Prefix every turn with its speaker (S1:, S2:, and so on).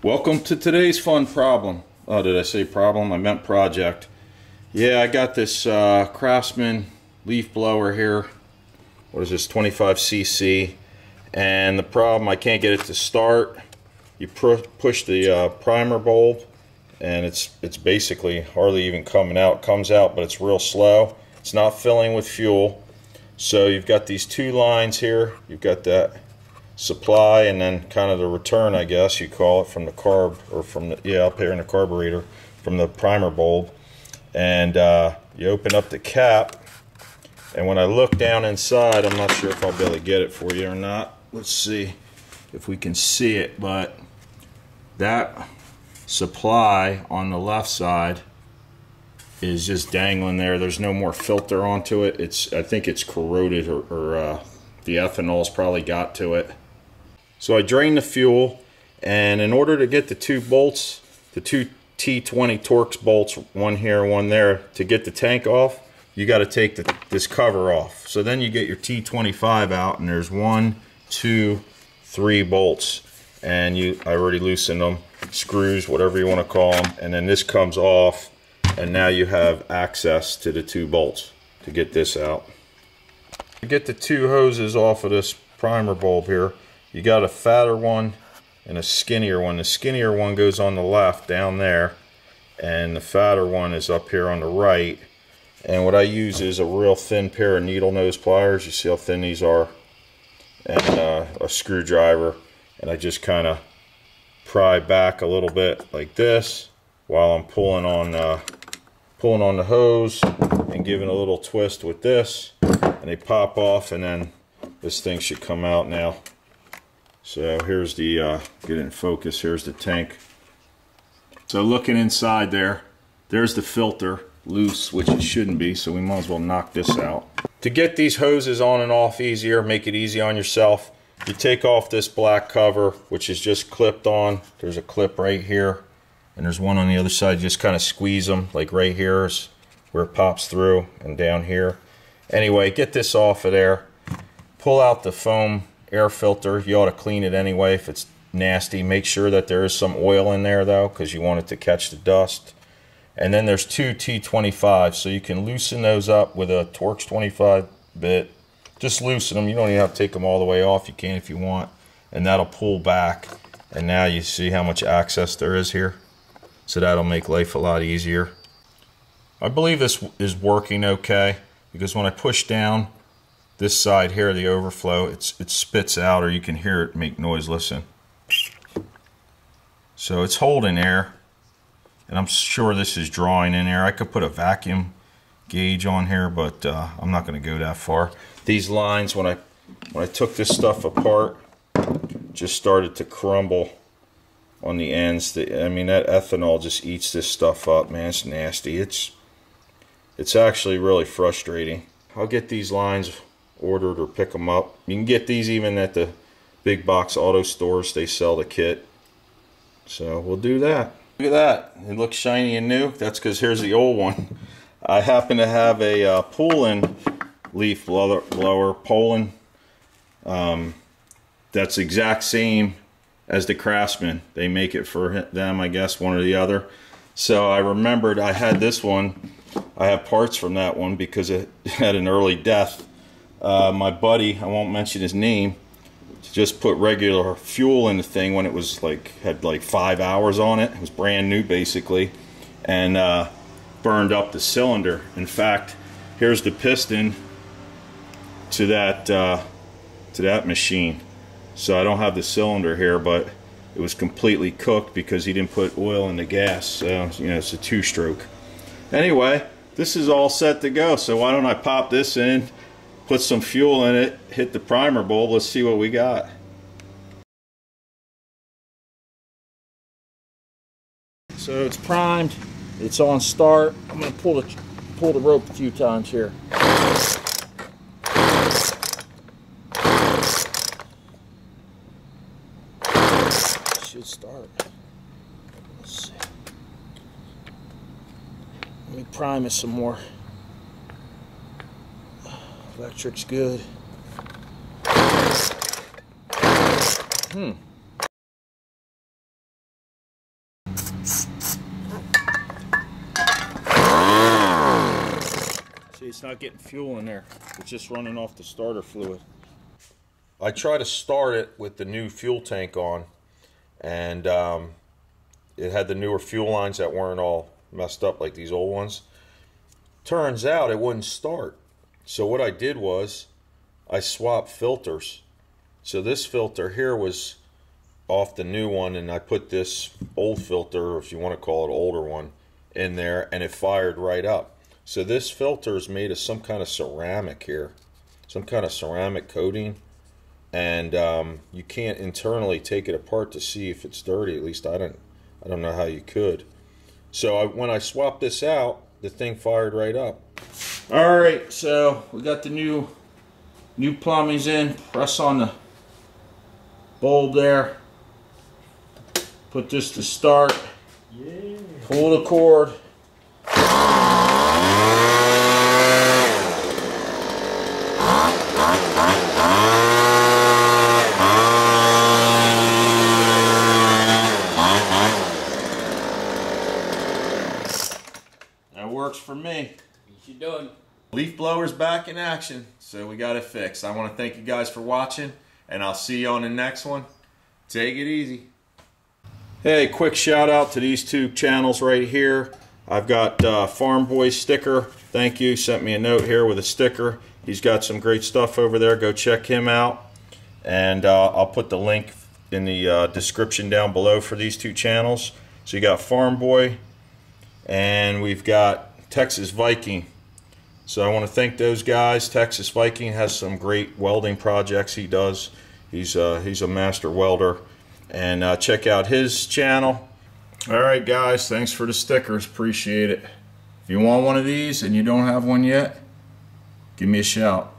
S1: Welcome to today's fun problem. Oh, did I say problem? I meant project. Yeah, I got this Craftsman leaf blower here. What is this, 25cc? And the problem, I can't get it to start. You push the primer bulb and it's basically hardly even coming out. It comes out, but it's real slow. It's not filling with fuel. So you've got these two lines here. You've got that supply and then kind of the return, I guess you call it, from the carb, or from the, up here in the carburetor, from the primer bulb. And you open up the cap, and when I look down inside, I'm not sure if I'll be able to get it for you or not. Let's see if we can see it, but that supply on the left side is just dangling there. There's no more filter onto it. I think it's corroded, or the ethanol's probably got to it. So I drained the fuel, and in order to get the two bolts, the two T20 Torx bolts, one here, one there, to get the tank off, you got to take this cover off. So then you get your T25 out, and there's 1, 2, 3 bolts, and I already loosened them, screws, whatever you want to call them, and then this comes off, and now you have access to the 2 bolts to get this out. To get the 2 hoses off of this primer bulb here, you got a fatter one and a skinnier one. The skinnier one goes on the left down there, and the fatter one is up here on the right. And what I use is a real thin pair of needle nose pliers. You see how thin these are, and a screwdriver, and I just kind of pry back a little bit like this while I'm pulling on the hose and giving a little twist with this, and they pop off, and then this thing should come out now. So here's the, get it in focus, here's the tank. So looking inside there's the filter loose, which it shouldn't be, so we might as well knock this out. To get these hoses on and off easier, make it easy on yourself, you take off this black cover, which is just clipped on. There's a clip right here, and there's one on the other side. You just kind of squeeze them, like right here is where it pops through, and down here. Anyway, get this off of there. Pull out the foam air filter. You ought to clean it anyway if it's nasty. Make sure that there is some oil in there though, because you want it to catch the dust. And then there's 2 T25, so you can loosen those up with a Torx 25 bit. Just loosen them. You don't even have to take them all the way off. You can if you want, and that'll pull back. And now you see how much access there is here, so that'll make life a lot easier. I believe this is working okay, because when I push down this side here, the overflow, it spits out, or you can hear it make noise. Listen. So it's holding air, and I'm sure this is drawing in air. I could put a vacuum gauge on here, but I'm not going to go that far. These lines, when I took this stuff apart, just started to crumble on the ends. I mean, that ethanol just eats this stuff up, man. It's nasty. It's actually really frustrating. I'll get these lines ordered or pick them up. You can get these even at the big box auto stores. They sell the kit, so we'll do that. Look at that, it looks shiny and new. That's because here's the old one. I happen to have a Poulan leaf blower, Poulan. That's the exact same as the Craftsman. They make it for them, I guess, one or the other. So I remembered I had this one. I have parts from that one because it had an early death. My buddy, I won't mention his name, just put regular fuel in the thing when it was had like 5 hours on it. It was brand new basically, and burned up the cylinder. In fact, here's the piston to that machine. So I don't have the cylinder here, but it was completely cooked because he didn't put oil in the gas. So you know, it's a 2-stroke. Anyway, this is all set to go. So why don't I pop this in, put some fuel in it, hit the primer bulb, let's see what we got. So it's primed, it's on start. I'm going to pull the rope a few times here. Should start. Let's see. Let me prime it some more. Electric's good. it's not getting fuel in there. It's just running off the starter fluid. I try to start it with the new fuel tank on, and it had the newer fuel lines that weren't all messed up like these old ones. Turns out it wouldn't start. So what I did was I swapped filters. So this filter here was off the new one, and I put this old filter, or if you want to call it older one, in there, and it fired right up. So this filter is made of some kind of ceramic here, some kind of ceramic coating, and you can't internally take it apart to see if it's dirty. At least I don't know how you could. So when I swapped this out, the thing fired right up. All right, so we got the new plumbings in. Press on the bulb there. Put this to start. Yeah. Pull the cord. That works for me.
S2: You done.
S1: Leaf blower's back in action, so we got it fixed. I want to thank you guys for watching, and I'll see you on the next one. Take it easy. Hey, quick shout out to these two channels right here. I've got Farm Boy sticker. Thank you. Sent me a note here with a sticker. He's got some great stuff over there. Go check him out. And I'll put the link in the description down below for these two channels. So you got Farm Boy, and we've got Texas Viking. So I want to thank those guys. Texas Viking has some great welding projects he does. He's a master welder. And check out his channel. Alright guys, thanks for the stickers. Appreciate it. If you want one of these and you don't have one yet, give me a shout.